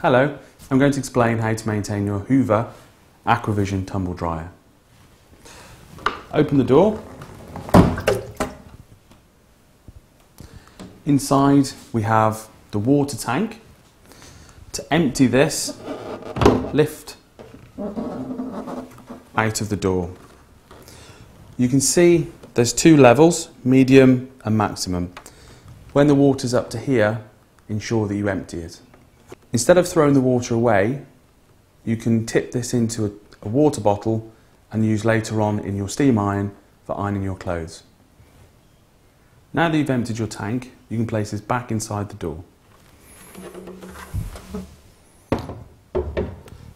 Hello, I'm going to explain how to maintain your Hoover Aquavision Tumble dryer. Open the door. Inside we have the water tank. To empty this, lift out of the door. You can see there's two levels, medium and maximum. When the water's up to here, ensure that you empty it. Instead of throwing the water away, you can tip this into a water bottle and use later on in your steam iron for ironing your clothes. Now that you've emptied your tank, you can place this back inside the door.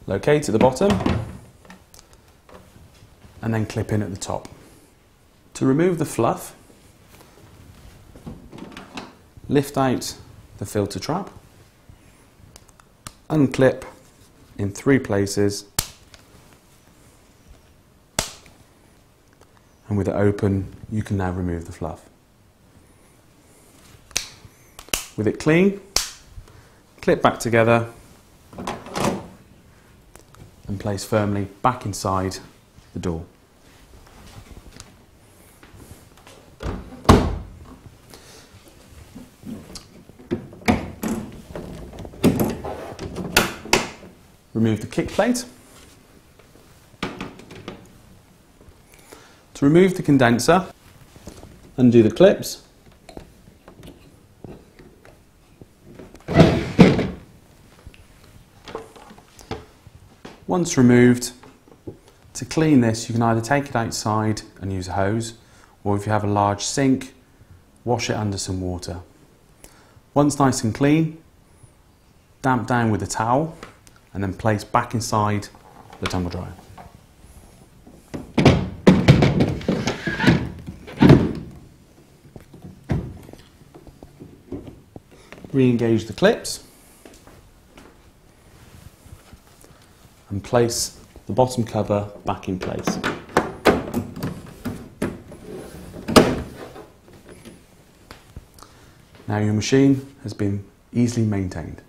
Locate at the bottom and then clip in at the top. To remove the fluff, lift out the filter trap, unclip in 3 places, and with it open you can now remove the fluff. With it clean, clip back together and place firmly back inside the door. Remove the kick plate. To remove the condenser, undo the clips. Once removed, to clean this you can either take it outside and use a hose, or if you have a large sink, wash it under some water. Once nice and clean, damp down with a towel and then place back inside the tumble dryer. Re-engage the clips and place the bottom cover back in place. Now your machine has been easily maintained.